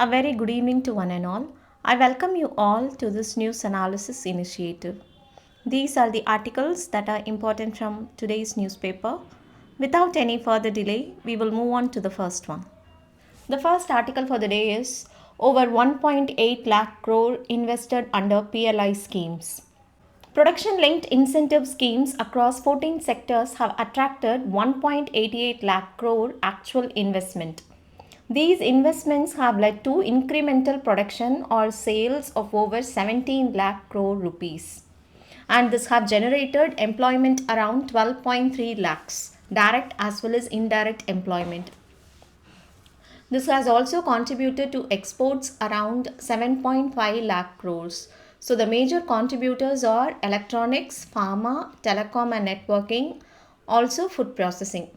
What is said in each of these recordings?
A very good evening to one and all. I welcome you all to this news analysis initiative. These are the articles that are important from today's newspaper. Without any further delay, we will move on to the first one. The first article for the day is over 1.8 lakh crore invested under PLI schemes. Production linked incentive schemes across 14 sectors have attracted 1.88 lakh crore actual investment. These investments have led to incremental production or sales of over 17 lakh crore rupees. And this have generated employment around 12.3 lakhs, direct as well as indirect employment. This has also contributed to exports around 7.5 lakh crores. So the major contributors are electronics, pharma, telecom and networking, also food processing.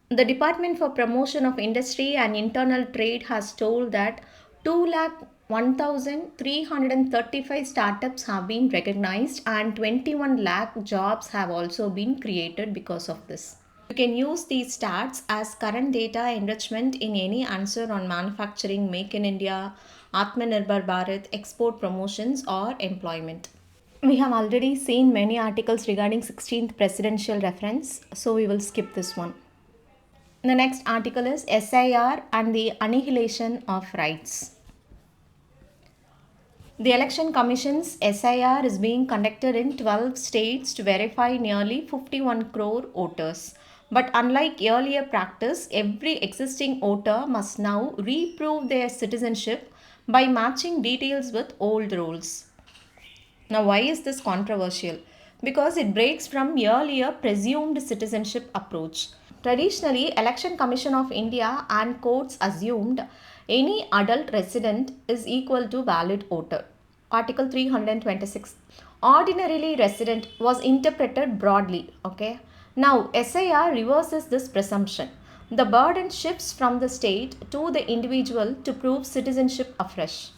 The Department for Promotion of Industry and Internal Trade has told that 2,01,335 startups have been recognized and 21 lakh jobs have also been created because of this. You can use these stats as current data enrichment in any answer on manufacturing, Make in India, Atmanirbhar Bharat, export promotions or employment. We have already seen many articles regarding 16th presidential reference, so we will skip this one. The next article is SIR and the annihilation of rights. The Election Commission's SIR is being conducted in 12 states to verify nearly 51 crore voters. But unlike earlier practice, every existing voter must now reprove their citizenship by matching details with old rolls. Now, why is this controversial? Because it breaks from earlier presumed citizenship approach. Traditionally, Election Commission of India and courts assumed any adult resident is equal to valid voter. Article 326. Ordinarily resident was interpreted broadly. Okay. Now, SIR reverses this presumption. The burden shifts from the state to the individual to prove citizenship afresh.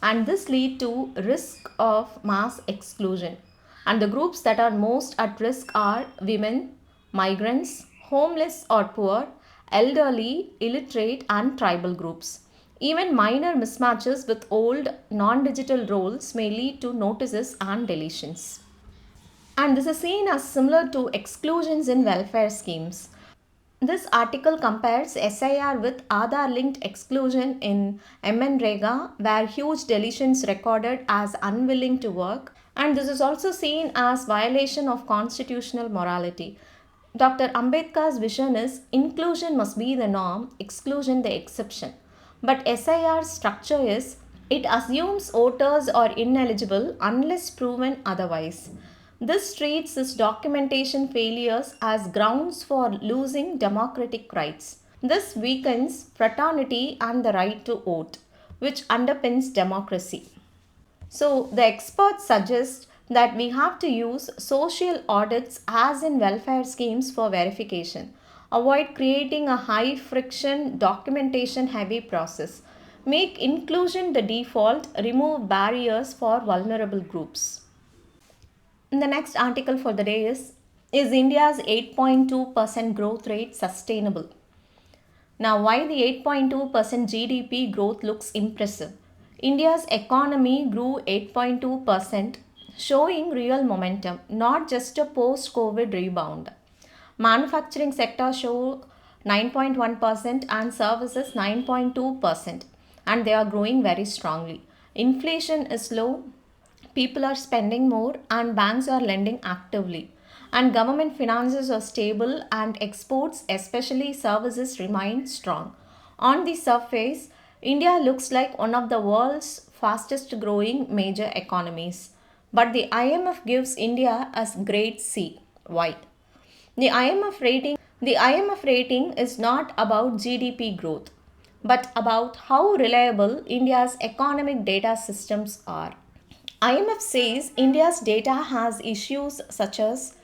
And this lead to risk of mass exclusion. And the groups that are most at risk are women, migrants, homeless or poor, elderly, illiterate and tribal groups. Even minor mismatches with old non-digital roles may lead to notices and deletions. And this is seen as similar to exclusions in welfare schemes. This article compares SIR with Aadhaar linked exclusion in MNREGA, where huge deletions recorded as unwilling to work, and this is also seen as violation of constitutional morality. Dr. Ambedkar's vision is inclusion must be the norm, exclusion the exception. But SIR's structure is it assumes voters are ineligible unless proven otherwise. This treats its documentation failures as grounds for losing democratic rights. This weakens fraternity and the right to vote, which underpins democracy. So, the experts suggest that we have to use social audits as in welfare schemes for verification. Avoid creating a high friction documentation heavy process. Make inclusion the default, remove barriers for vulnerable groups. The next article for the day is India's 8.2% growth rate sustainable? Now, why the 8.2% GDP growth looks impressive? India's economy grew 8.2%, showing real momentum, not just a post-COVID rebound. Manufacturing sector show 9.1% and services 9.2%, and they are growing very strongly. Inflation is low, people are spending more and banks are lending actively. And government finances are stable and exports, especially services, remain strong. On the surface, India looks like one of the world's fastest growing major economies. But the IMF gives India as grade C. Why? The IMF rating is not about GDP growth, but about how reliable India's economic data systems are. IMF says India's data has issues such as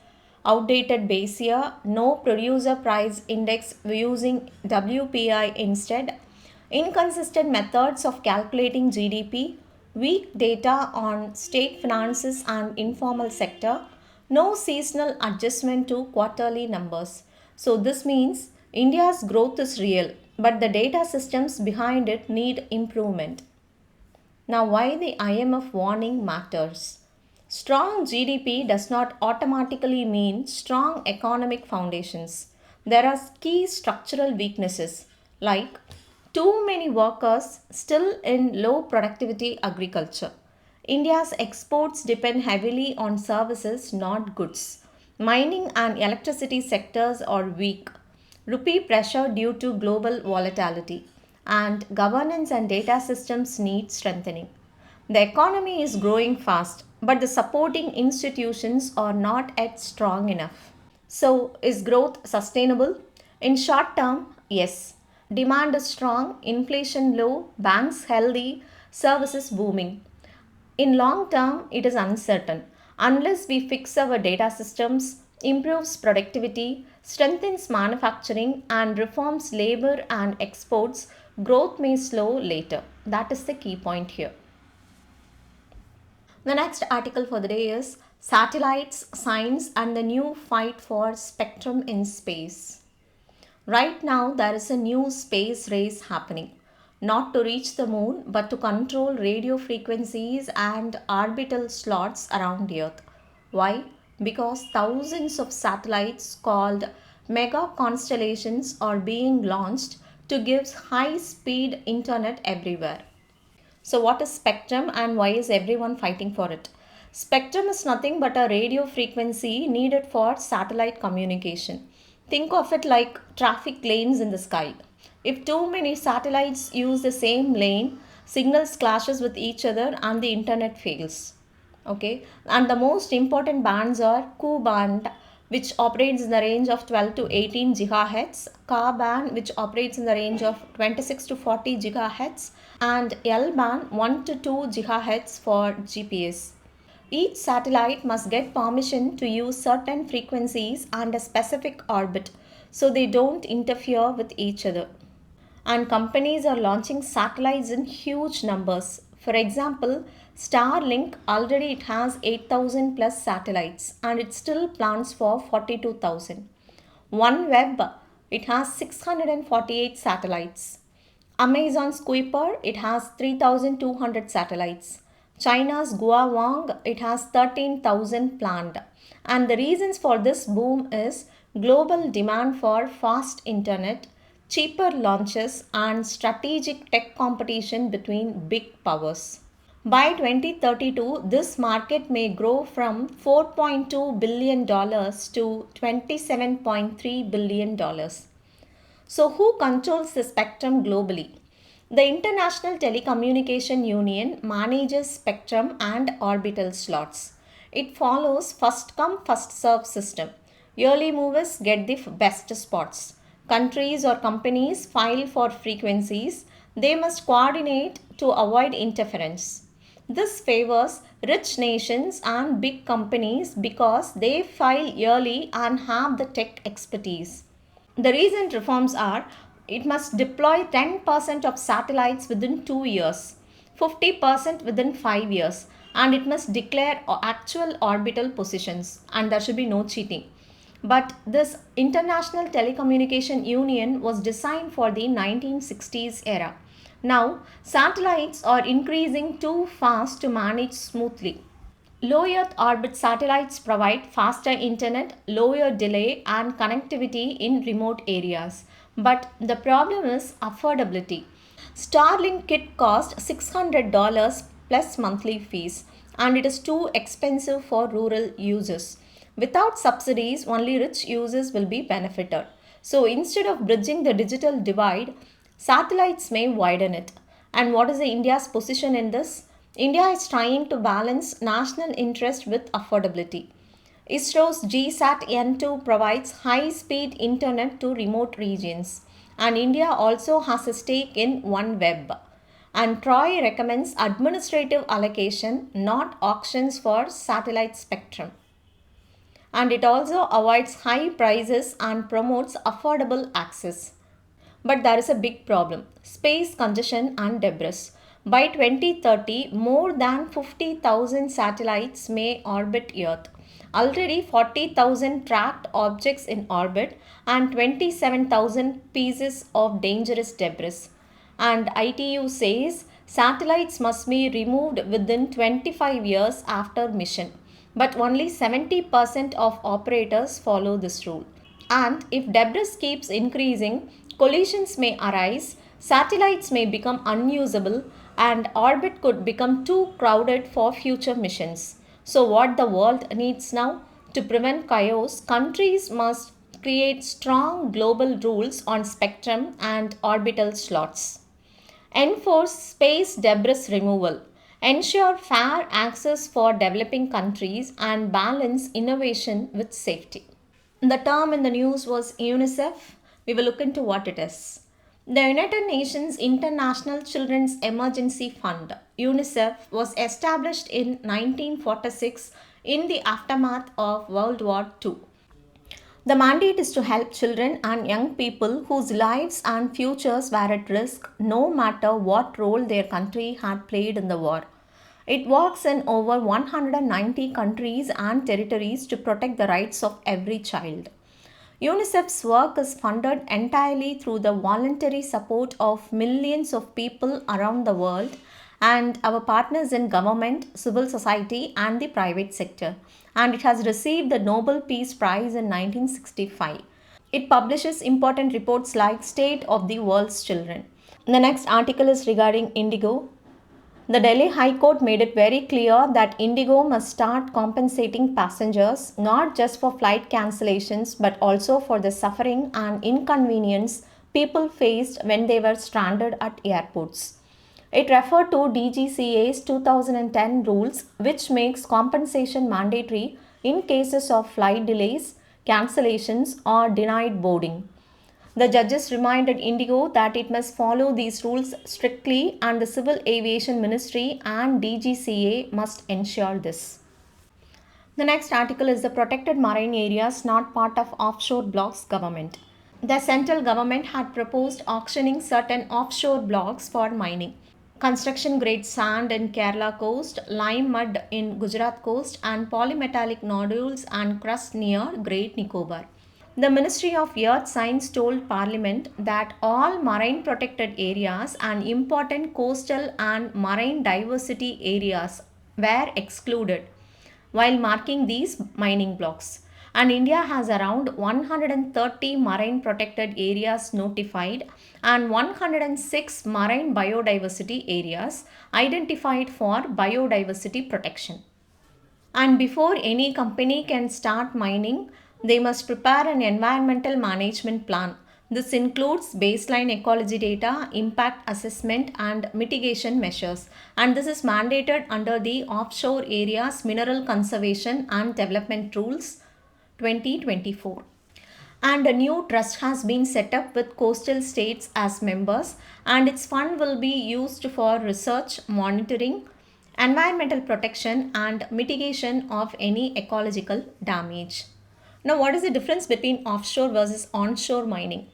outdated base year, no producer price index using WPI instead, inconsistent methods of calculating GDP, weak data on state finances and informal sector, no seasonal adjustment to quarterly numbers. So this means India's growth is real, but the data systems behind it need improvement. Now, why the IMF warning matters? Strong GDP does not automatically mean strong economic foundations. There are key structural weaknesses like too many workers still in low productivity agriculture. India's exports depend heavily on services, not goods. Mining and electricity sectors are weak. Rupee pressure due to global volatility. And governance and data systems need strengthening. The economy is growing fast, but the supporting institutions are not yet strong enough. So, is growth sustainable? In short term, yes. Demand is strong, inflation low, banks healthy, services booming. In long term, it is uncertain. Unless we fix our data systems, improves productivity, strengthens manufacturing, and reforms labor and exports, growth may slow later. That is the key point here. The next article for the day is Satellites, Science, and the New Fight for Spectrum in Space. Right now, there is a new space race happening. Not to reach the moon, but to control radio frequencies and orbital slots around the Earth. Why? Because thousands of satellites called mega constellations are being launched to give high speed internet everywhere. So, what is spectrum and why is everyone fighting for it? Spectrum is nothing but a radio frequency needed for satellite communication. Think of it like traffic lanes in the sky. If too many satellites use the same lane, signals clashes with each other and the internet fails. Okay, and the most important bands are Ku band, which operates in the range of 12 to 18 gigahertz, Ka band, which operates in the range of 26 to 40 gigahertz, and L band 1 to 2 gigahertz for GPS. Each satellite must get permission to use certain frequencies and a specific orbit so they don't interfere with each other. And companies are launching satellites in huge numbers. For example, Starlink already it has 8,000 plus satellites and it still plans for 42,000. OneWeb it has 648 satellites. Amazon's Kuiper it has 3,200 satellites. China's Guangwang it has 13,000 planned. And the reasons for this boom is global demand for fast internet, cheaper launches, and strategic tech competition between big powers. By 2032, this market may grow from $4.2 billion to $27.3 billion. So, who controls the spectrum globally? The International Telecommunication Union manages spectrum and orbital slots. It follows first come first serve system. Early movers get the best spots. Countries or companies file for frequencies. They must coordinate to avoid interference. This favors rich nations and big companies because they file early and have the tech expertise. The recent reforms are it must deploy 10% of satellites within 2 years, 50% within 5 years, and it must declare actual orbital positions, and there should be no cheating. But this International Telecommunication Union was designed for the 1960s era. Now, satellites are increasing too fast to manage smoothly. Low Earth orbit satellites provide faster internet, lower delay, and connectivity in remote areas. But the problem is affordability. Starlink kit costs $600 plus monthly fees, and it is too expensive for rural users. Without subsidies, only rich users will be benefited. So instead of bridging the digital divide, satellites may widen it. And what is India's position in this? India is trying to balance national interest with affordability. ISRO's GSAT N2 provides high speed internet to remote regions, and India also has a stake in OneWeb. And Troy recommends administrative allocation, not auctions for satellite spectrum. And it also avoids high prices and promotes affordable access. But there is a big problem space congestion and debris. By 2030, more than 50,000 satellites may orbit Earth, Already 40,000 tracked objects in orbit and 27,000 pieces of dangerous debris. And ITU says satellites must be removed within 25 years after mission. But only 70% of operators follow this rule. And if debris keeps increasing, collisions may arise, satellites may become unusable, and orbit could become too crowded for future missions. So, what the world needs now? To prevent chaos, countries must create strong global rules on spectrum and orbital slots. Enforce space debris removal. Ensure fair access for developing countries and balance innovation with safety. The term in the news was UNICEF. We will look into what it is. The United Nations International Children's Emergency Fund, UNICEF, was established in 1946 in the aftermath of World War II. The mandate is to help children and young people whose lives and futures were at risk no matter what role their country had played in the war. It works in over 190 countries and territories to protect the rights of every child. UNICEF's work is funded entirely through the voluntary support of millions of people around the world and our partners in government, civil society, and the private sector. And it has received the Nobel Peace Prize in 1965. It publishes important reports like State of the World's Children. The next article is regarding IndiGo. The Delhi High Court made it very clear that IndiGo must start compensating passengers not just for flight cancellations but also for the suffering and inconvenience people faced when they were stranded at airports. It referred to DGCA's 2010 rules, which makes compensation mandatory in cases of flight delays, cancellations, or denied boarding. The judges reminded IndiGo that it must follow these rules strictly, and the Civil Aviation Ministry and DGCA must ensure this. The next article is the protected marine areas not part of offshore blocks government. The central government had proposed auctioning certain offshore blocks for mining. Construction grade sand in Kerala coast, lime mud in Gujarat coast, and polymetallic nodules and crust near Great Nicobar. The Ministry of Earth Science told Parliament that all marine protected areas and important coastal and marine diversity areas were excluded while marking these mining blocks. And India has around 130 marine protected areas notified and 106 marine biodiversity areas identified for biodiversity protection. And before any company can start mining, they must prepare an environmental management plan. This includes baseline ecology data, impact assessment, and mitigation measures. And this is mandated under the Offshore Areas Mineral Conservation and Development Rules 2024. And a new trust has been set up with coastal states as members, and its fund will be used for research, monitoring, environmental protection, and mitigation of any ecological damage. Now, what is the difference between offshore versus onshore mining?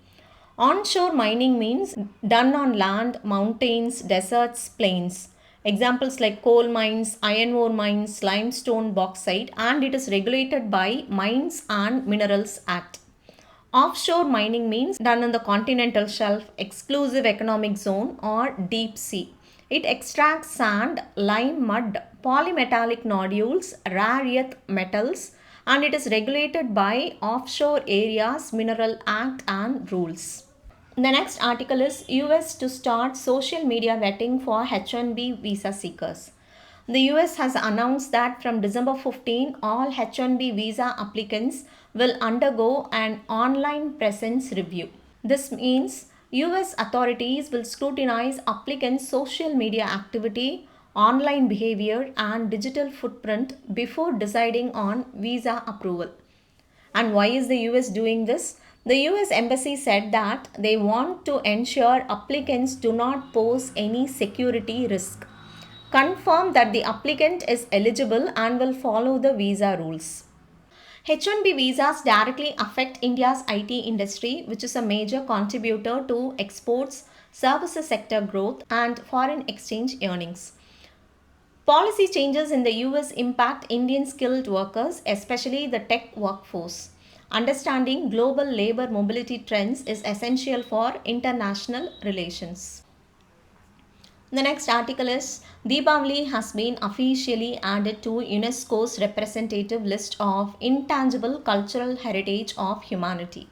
Onshore mining means done on land, mountains, deserts, plains. Examples like coal mines, iron ore mines, limestone, bauxite, and it is regulated by Mines and Minerals Act. Offshore mining means done on the continental shelf, exclusive economic zone, or deep sea. It extracts sand, lime, mud, polymetallic nodules, rare earth metals, and it is regulated by Offshore Areas Mineral Act and rules. The next article is US to start social media vetting for H-1B visa seekers. The US has announced that from December 15, all H-1B visa applicants will undergo an online presence review. This means US authorities will scrutinize applicants' social media activity, online behavior, and digital footprint before deciding on visa approval. And why is the US doing this? The US Embassy said that they want to ensure applicants do not pose any security risk. Confirm that the applicant is eligible and will follow the visa rules. H-1B visas directly affect India's IT industry, which is a major contributor to exports, services sector growth, and foreign exchange earnings. Policy changes in the US impact Indian skilled workers, especially the tech workforce. Understanding global labor mobility trends is essential for international relations. The next article is Deepavali has been officially added to UNESCO's representative list of intangible cultural heritage of humanity.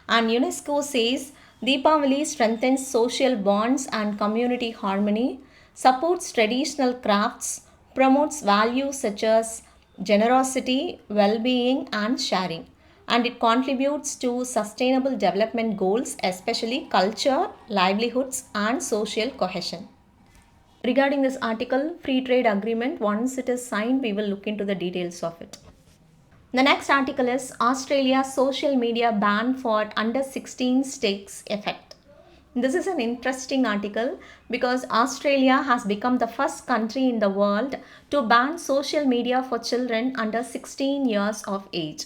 And UNESCO says Deepavali strengthens social bonds and community harmony, supports traditional crafts, promotes values such as generosity, well being, and sharing. And it contributes to sustainable development goals, especially culture, livelihoods, and social cohesion. Regarding this article, free trade agreement, once it is signed, we will look into the details of it. The next article is Australia's social media ban for under 16s takes effect. This is an interesting article because Australia has become the first country in the world to ban social media for children under 16 years of age.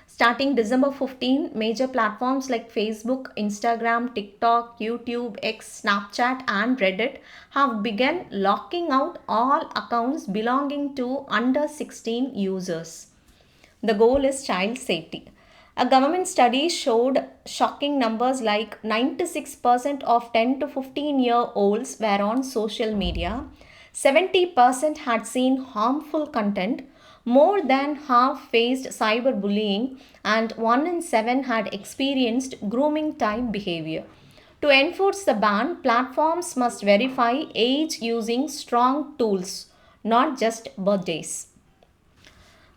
Starting December 15, major platforms like Facebook, Instagram, TikTok, YouTube, X, Snapchat, and Reddit have begun locking out all accounts belonging to under 16 users. The goal is child safety. A government study showed shocking numbers like 96% of 10 to 15-year-olds were on social media, 70% had seen harmful content, more than half faced cyberbullying, and 1 in 7 had experienced grooming type behavior. To enforce the ban, platforms must verify age using strong tools, not just birthdays.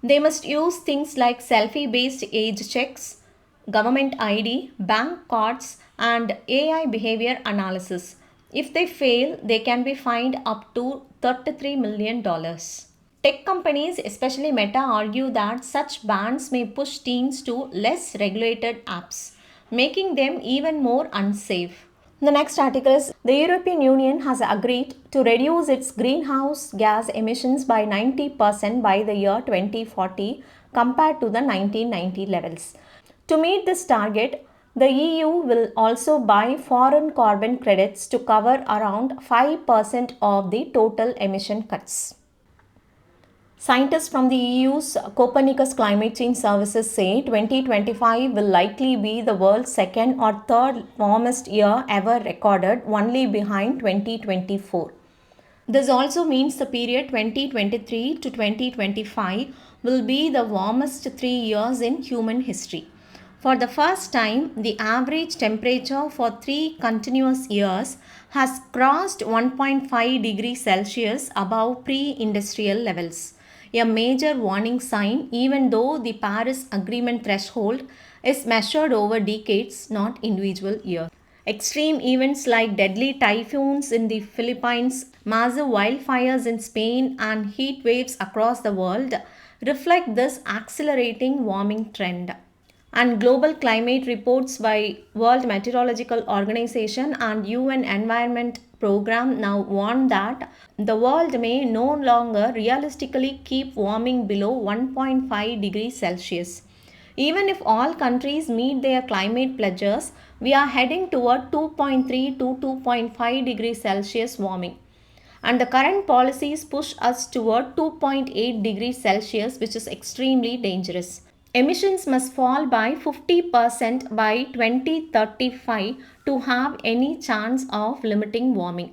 They must use things like selfie based age checks, government ID, bank cards, and AI behavior analysis. If they fail, they can be fined up to $33 million. Tech companies, especially Meta, argue that such bans may push teens to less regulated apps, making them even more unsafe. The next article is the European Union has agreed to reduce its greenhouse gas emissions by 90% by the year 2040 compared to the 1990 levels. To meet this target, the EU will also buy foreign carbon credits to cover around 5% of the total emission cuts. Scientists from the EU's Copernicus Climate Change Services say 2025 will likely be the world's second or third warmest year ever recorded, only behind 2024. This also means the period 2023 to 2025 will be the warmest 3 years in human history. For the first time, the average temperature for 3 continuous years has crossed 1.5 degrees Celsius above pre-industrial levels. A major warning sign, even though the Paris Agreement threshold is measured over decades, not individual years. Extreme events like deadly typhoons in the Philippines, massive wildfires in Spain, and heat waves across the world reflect this accelerating warming trend. And global climate reports by World Meteorological Organization and UN Environment Program now warn that the world may no longer realistically keep warming below 1.5 degrees Celsius. Even if all countries meet their climate pledges, we are heading toward 2.3 to 2.5 degrees Celsius warming. And the current policies push us toward 2.8 degrees Celsius, which is extremely dangerous. Emissions must fall by 50% by 2035 to have any chance of limiting warming.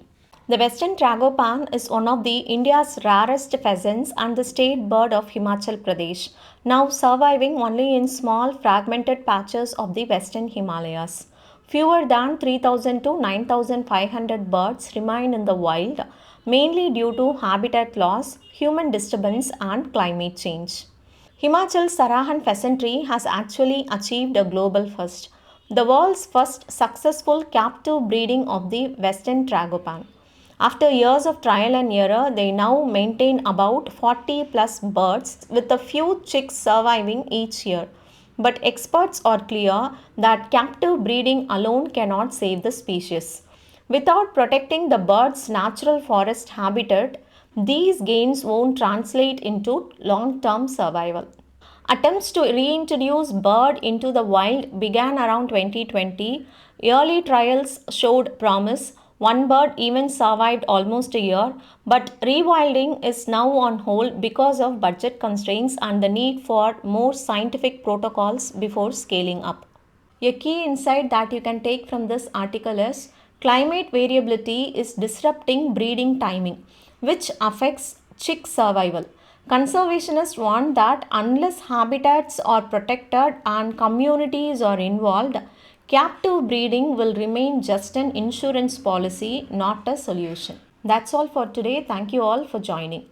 The western tragopan is one of the India's rarest pheasants and the state bird of Himachal Pradesh, now surviving only in small fragmented patches of the western Himalayas. Fewer than 3,000 to 9,500 birds remain in the wild, mainly due to habitat loss, human disturbance, and climate change. Himachal's Sarahan pheasantry has actually achieved a global first, the world's first successful captive breeding of the western tragopan. After years of trial and error, they now maintain about 40 plus birds, with a few chicks surviving each year. But experts are clear that captive breeding alone cannot save the species. Without protecting the bird's natural forest habitat, these gains won't translate into long-term survival. Attempts to reintroduce bird into the wild began around 2020. Early trials showed promise. One bird even survived almost a year, but rewilding is now on hold because of budget constraints and the need for more scientific protocols before scaling up. A key insight that you can take from this article is climate variability is disrupting breeding timing, which affects chick survival. Conservationists warn that unless habitats are protected and communities are involved, captive breeding will remain just an insurance policy, not a solution. That's all for today. Thank you all for joining.